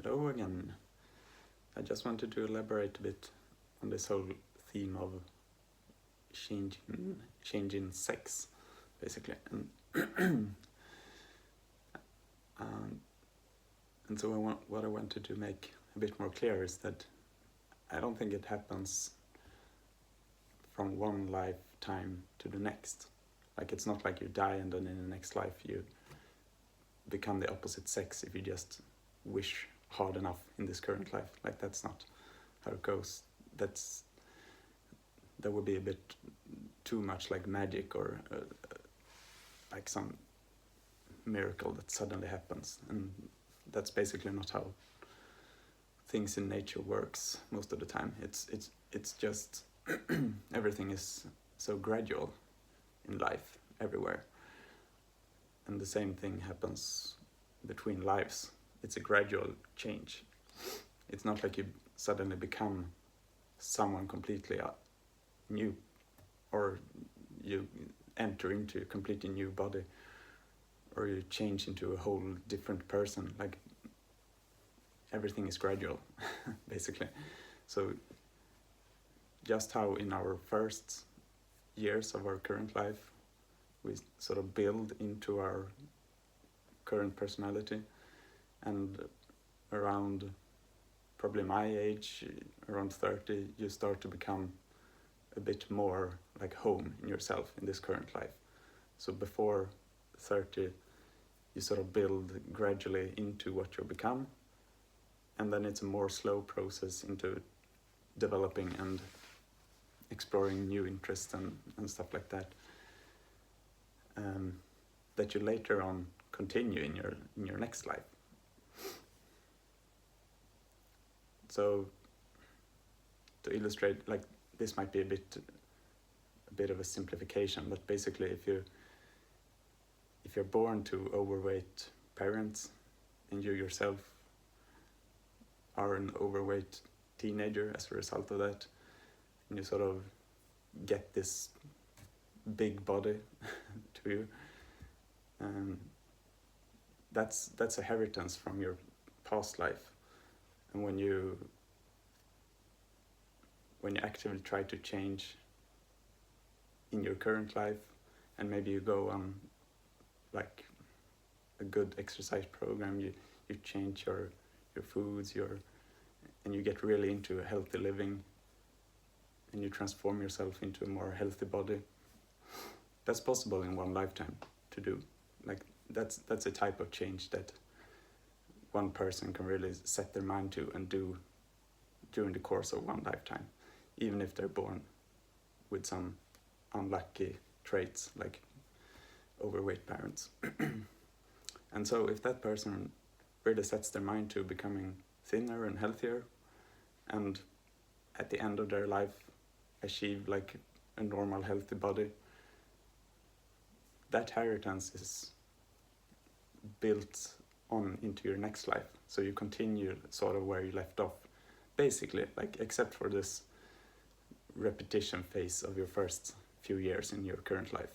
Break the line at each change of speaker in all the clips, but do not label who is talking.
Hello again. I just wanted to elaborate a bit on this whole theme of changing sex, basically. And so what I wanted to make a bit more clear is that I don't think it happens from one lifetime to the next. Like, it's not like you die and then in the next life you become the opposite sex if you just wish hard enough in this current life. Like, that's not how it goes. That would be a bit too much like magic or like some miracle that suddenly happens, and that's basically not how things in nature works most of the time. It's just everything is so gradual in life everywhere, and the same thing happens between lives. It's a gradual change. It's not like you suddenly become someone completely new, or you enter into a completely new body, or you change into a whole different person. Like, everything is gradual, basically. So just how in our first years of our current life we sort of build into our current personality, and around probably my age, around 30, you start to become a bit more like home in yourself in this current life. So before 30, you sort of build gradually into what you become, and then it's a more slow process into developing and exploring new interests and stuff like that, that you later on continue in your next life. So to illustrate, like, this might be a bit of a simplification, but basically if you're born to overweight parents and you yourself are an overweight teenager as a result of that, and you sort of get this big body to you, that's a inheritance from your past life. And when you actively try to change in your current life, and maybe you go on like a good exercise program, you change your foods, and you get really into a healthy living, and you transform yourself into a more healthy body. That's possible in one lifetime to do. Like, that's a type of change that one person can really set their mind to and do during the course of one lifetime, even if they're born with some unlucky traits like overweight parents. And so if that person really sets their mind to becoming thinner and healthier, and at the end of their life achieve like a normal healthy body, that inheritance is built on into your next life. So you continue sort of where you left off, basically, like, except for this repetition phase of your first few years in your current life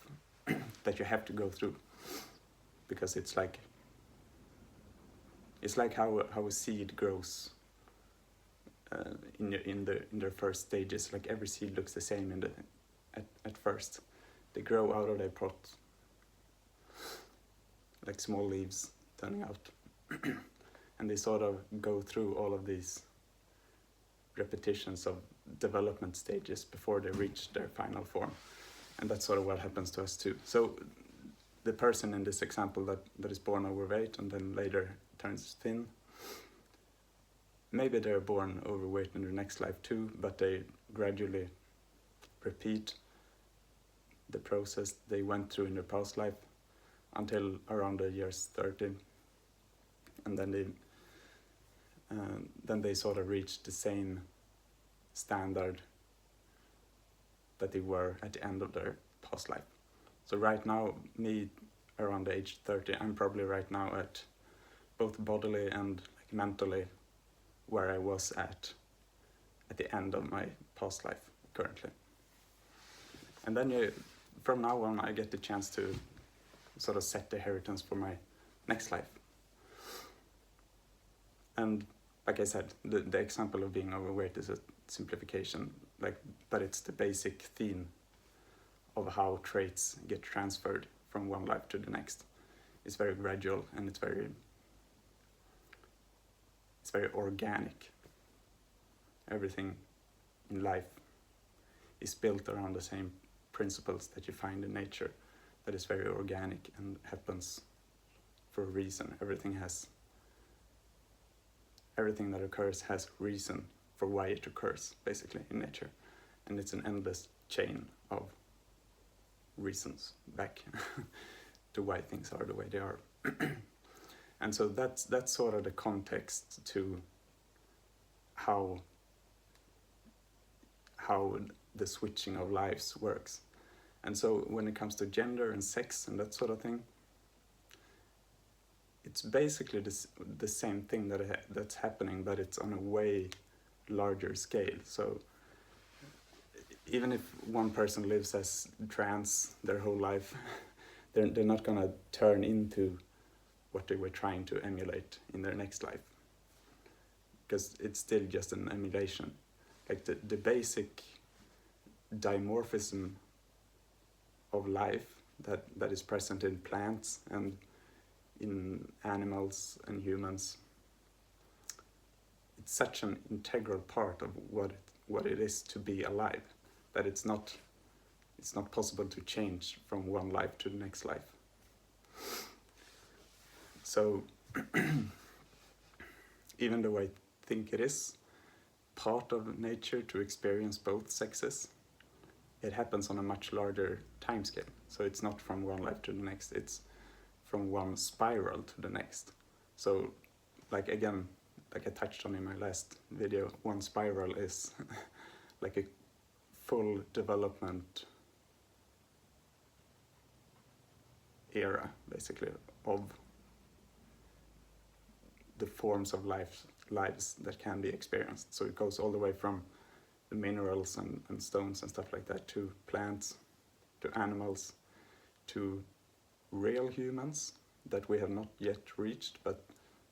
that you have to go through, because it's like how a seed grows in their first stages. Like, every seed looks the same at first. They grow out of their pot, like small leaves turning out, and they sort of go through all of these repetitions of development stages before they reach their final form. And that's sort of what happens to us too. So the person in this example that is born overweight and then later turns thin, maybe they're born overweight in their next life too, but they gradually repeat the process they went through in their past life until around the years 30, and then they sort of reach the same standard that they were at the end of their past life. So right now, me around the age 30, I'm probably right now at both bodily and like mentally where I was at the end of my past life currently. And then from now on, I get the chance to sort of set the inheritance for my next life. And like I said, the example of being overweight is a simplification, but it's the basic theme of how traits get transferred from one life to the next. It's very gradual, and it's very organic. Everything in life is built around the same principles that you find in nature. That is very organic and happens for a reason. Everything that occurs has reason for why it occurs, basically, in nature. And it's an endless chain of reasons back to why things are the way they are. And so that's sort of the context to how the switching of lives works. And so when it comes to gender and sex and that sort of thing, it's basically the same thing that's happening, but it's on a way larger scale. So even if one person lives as trans their whole life, they're not gonna turn into what they were trying to emulate in their next life, because it's still just an emulation. Like the basic dimorphism of life that is present in plants and in animals and humans, it's such an integral part of what it is to be alive that it's not possible to change from one life to the next life. So even though I think it is part of nature to experience both sexes, it happens on a much larger time scale. So it's not from one life to the next, it's from one spiral to the next. So like I touched on in my last video, one spiral is like a full development era, basically, of the forms of lives that can be experienced. So it goes all the way from the minerals and stones and stuff like that, to plants, to animals, to real humans that we have not yet reached, but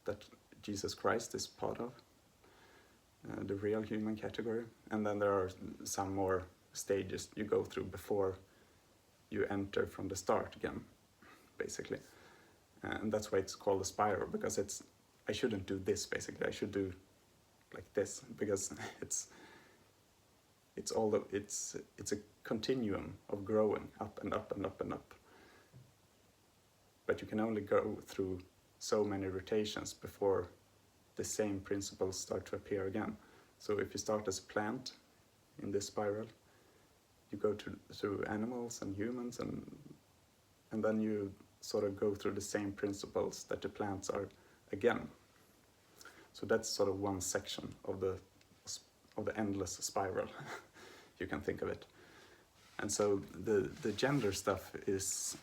that Jesus Christ is part of, the real human category. And then there are some more stages you go through before you enter from the start again, basically. And that's why it's called a spiral, because I shouldn't do this, basically. I should do like this, because it's a continuum of growing up and up and up and up. But you can only go through so many rotations before the same principles start to appear again. So if you start as a plant in this spiral, you go through animals and humans, and then you sort of go through the same principles that the plants are again. So that's sort of one section of the endless spiral, you can think of it. And so the gender stuff is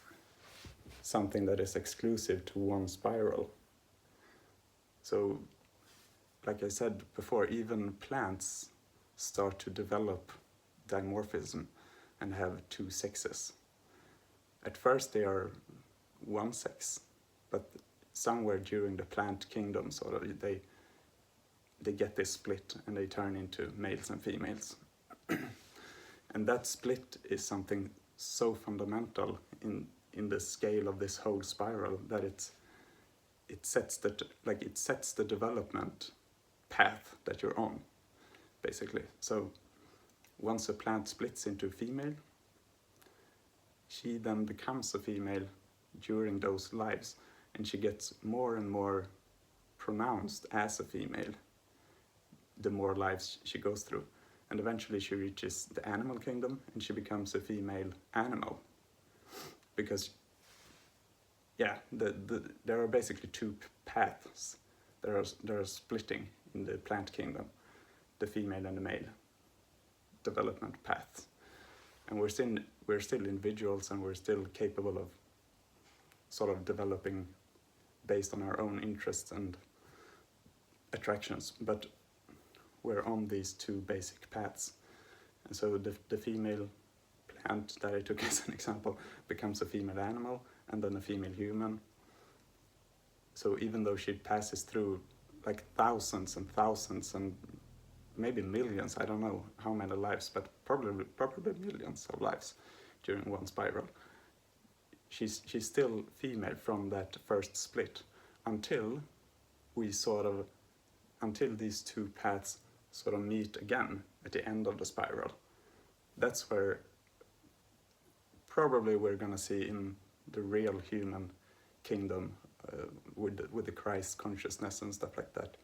something that is exclusive to one spiral. So, like I said before, even plants start to develop dimorphism and have two sexes. At first they are one sex, but somewhere during the plant kingdom, sort of, they get this split and they turn into males and females. And that split is something so fundamental in the scale of this whole spiral that it sets the development path that you're on, basically. So once a plant splits into a female, she then becomes a female during those lives, and she gets more and more pronounced as a female the more lives she goes through. And eventually she reaches the animal kingdom and she becomes a female animal. Because, yeah, there are basically two paths. There are splitting in the plant kingdom, the female and the male development paths. And we're still individuals, and we're still capable of sort of developing based on our own interests and attractions. But we're on these two basic paths. And so the female plant that I took as an example becomes a female animal and then a female human. So even though she passes through like thousands and thousands and maybe millions, I don't know how many lives, but probably millions of lives during one spiral. She's still female from that first split until these two paths sort of meet again at the end of the spiral. That's where probably we're gonna see in the real human kingdom with the Christ consciousness and stuff like that.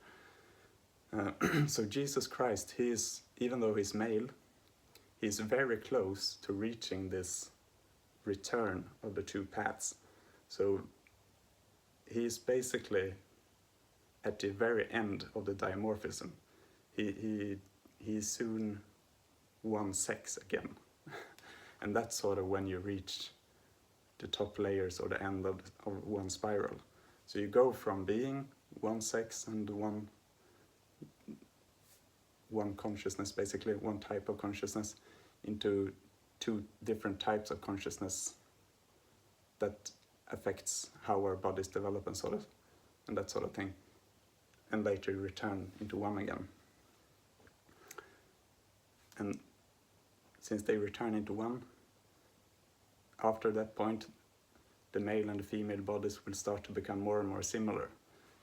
So Jesus Christ, even though he's male, he's very close to reaching this return of the two paths. So he's basically at the very end of the dimorphism. He's soon one sex again. And that's sort of when you reach the top layers or the end of one spiral. So you go from being one sex and one consciousness, basically one type of consciousness, into two different types of consciousness that affects how our bodies develop and that sort of thing, and later return into one again. And since they return into one, after that point, the male and the female bodies will start to become more and more similar,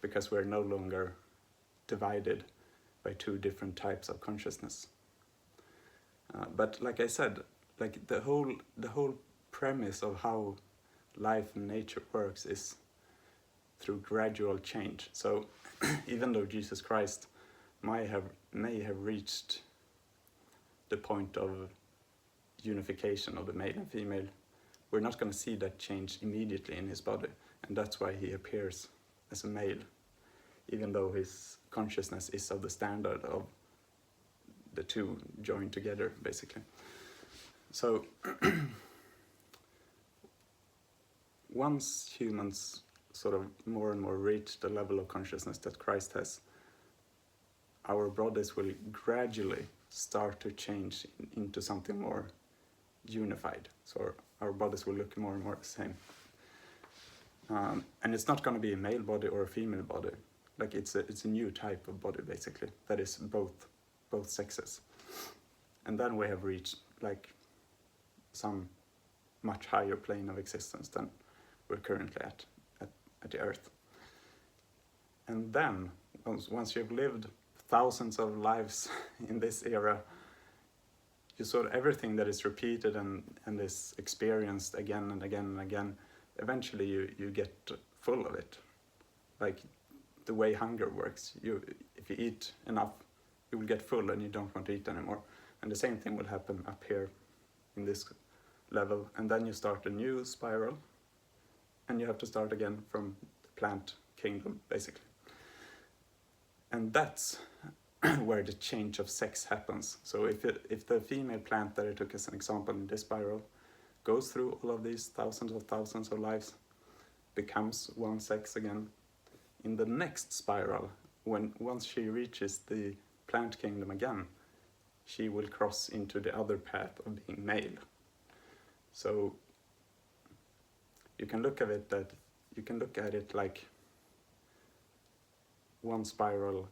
because we're no longer divided by two different types of consciousness. But like I said, like the whole premise of how life and nature works is through gradual change. So even though Jesus Christ may have reached the point of unification of the male and female, we're not going to see that change immediately in his body, and that's why he appears as a male, even though his consciousness is of the standard of the two joined together, basically. So once humans sort of more and more reach the level of consciousness that Christ has, our bodies will gradually start to change into something more unified. So our bodies will look more and more the same. And it's not going to be a male body or a female body. Like it's a new type of body, basically, that is both sexes. And then we have reached like some much higher plane of existence than we're currently at the earth. And then once you've lived thousands of lives in this era, you sort of everything that is repeated and is experienced again and again and again, eventually you get full of it. Like the way hunger works. If you eat enough, you will get full and you don't want to eat anymore. And the same thing will happen up here in this level. And then you start a new spiral, and you have to start again from the plant kingdom, basically. And that's where the change of sex happens. So if the female plant that I took as an example in this spiral goes through all of these thousands of lives, becomes one sex again, in the next spiral, once she reaches the plant kingdom again, she will cross into the other path of being male. So you can look at it like one spiral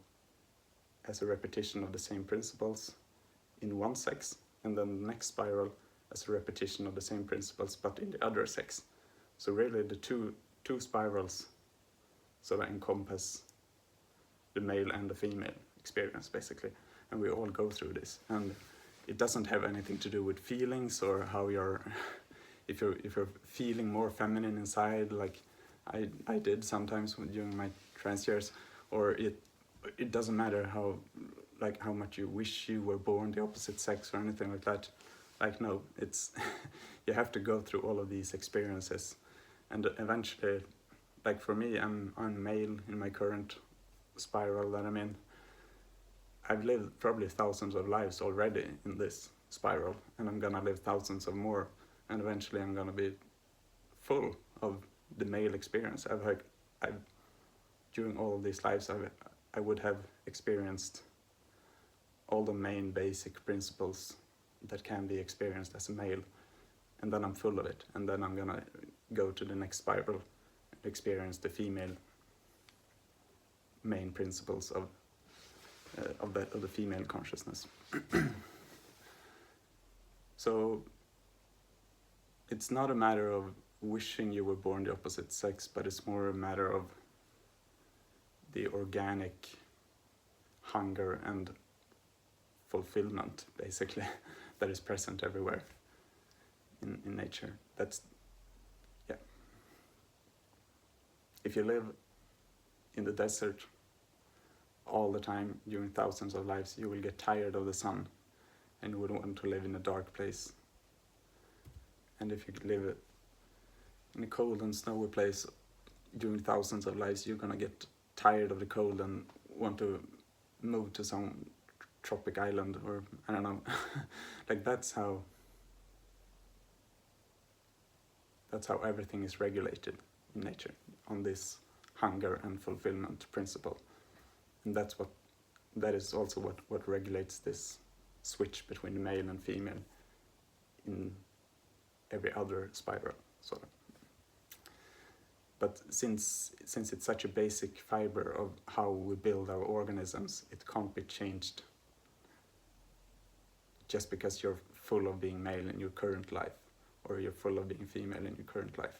as a repetition of the same principles in one sex, and then the next spiral as a repetition of the same principles but in the other sex. So really the two spirals sort of encompass the male and the female experience, basically, and we all go through this. And it doesn't have anything to do with feelings or how you're if you're feeling more feminine inside, like I did sometimes during my trans years, or it doesn't matter how much you wish you were born the opposite sex or anything like that. Like, no, it's you have to go through all of these experiences, and eventually, like for me, I'm male in my current spiral that I'm in. I've lived probably thousands of lives already in this spiral, and I'm gonna live thousands of more, and eventually I'm gonna be full of the male experience. During all of these lives, I would have experienced all the main basic principles that can be experienced as a male, and then I'm full of it, and then I'm gonna go to the next spiral and experience the female main principles of the female consciousness. So it's not a matter of wishing you were born the opposite sex, but it's more a matter of the organic hunger and fulfillment, basically, that is present everywhere in nature. That's, yeah. If you live in the desert all the time during thousands of lives, you will get tired of the sun and you would want to live in a dark place. And if you live in a cold and snowy place during thousands of lives, you're gonna get tired of the cold and want to move to some tropic island, or I don't know. Like that's how everything is regulated in nature, on this hunger and fulfillment principle. And that is also what regulates this switch between the male and female in every other spiral, sort of. But since it's such a basic fiber of how we build our organisms, it can't be changed just because you're full of being male in your current life, or you're full of being female in your current life.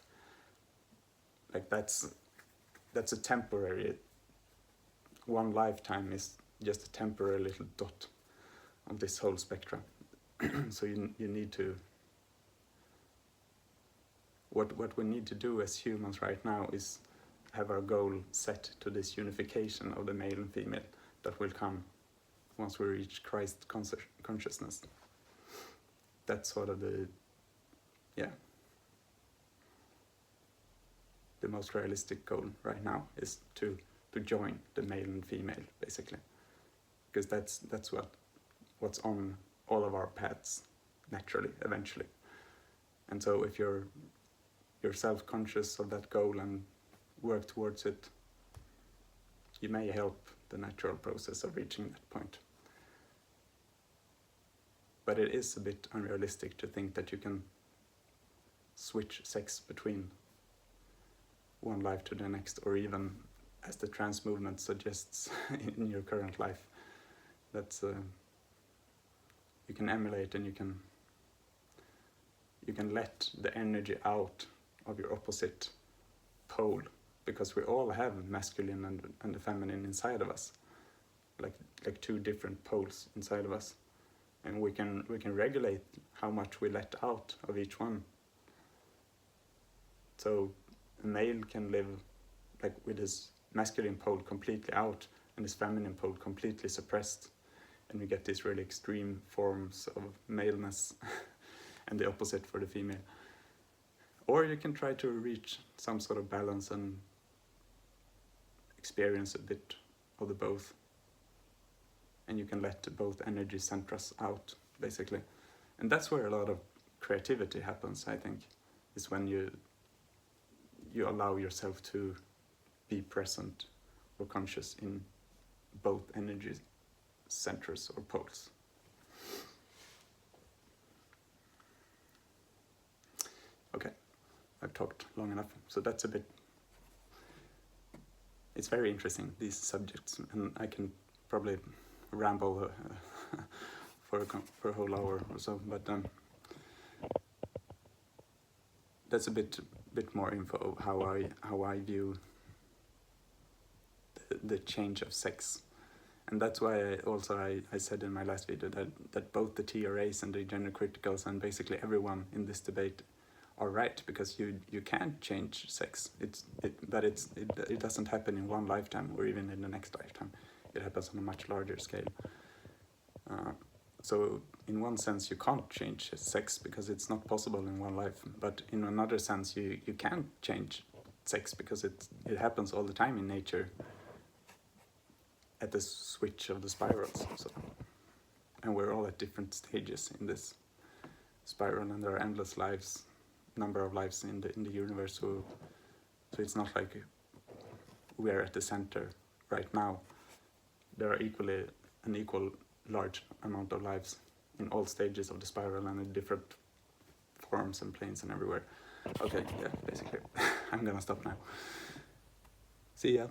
Like that's a temporary, one lifetime is just a temporary little dot on this whole spectrum. So you need to, what we need to do as humans right now is have our goal set to this unification of the male and female that will come once we reach Christ consciousness. That's sort of the most realistic goal right now, is to join the male and female, basically, because that's what's on all of our paths naturally, eventually. And so if you're self-conscious of that goal and work towards it, you may help the natural process of reaching that point. But it is a bit unrealistic to think that you can switch sex between one life to the next, or even, as the trans movement suggests, in your current life. That's you can emulate, and you can let the energy out of your opposite pole, because we all have masculine and the feminine inside of us, like two different poles inside of us, and we can regulate how much we let out of each one. So a male can live like with his masculine pole completely out and his feminine pole completely suppressed, and we get these really extreme forms of maleness and the opposite for the female. Or you can try to reach some sort of balance and experience a bit of the both, and you can let both energy centers out, basically. And that's where a lot of creativity happens, I think, is when you allow yourself to be present or conscious in both energy centers or poles. Okay, I've talked long enough, so that's a bit, it's very interesting, these subjects, and I can probably ramble for a whole hour or so, but that's a bit more info of how I view the change of sex. And that's why I said in my last video that both the TRAs and the gender criticals and basically everyone in this debate are right, because you can't change sex. It doesn't happen in one lifetime or even in the next lifetime. It happens on a much larger scale. So in one sense you can't change sex because it's not possible in one life, but in another sense you can change sex because it happens all the time in nature at the switch of the spirals. So, and we're all at different stages in this spiral, and there are endless number of lives in the universe, so it's not like we are at the center right now. There are an equal large amount of lives in all stages of the spiral and in different forms and planes and everywhere. Okay, yeah, basically. I'm gonna stop now. See ya.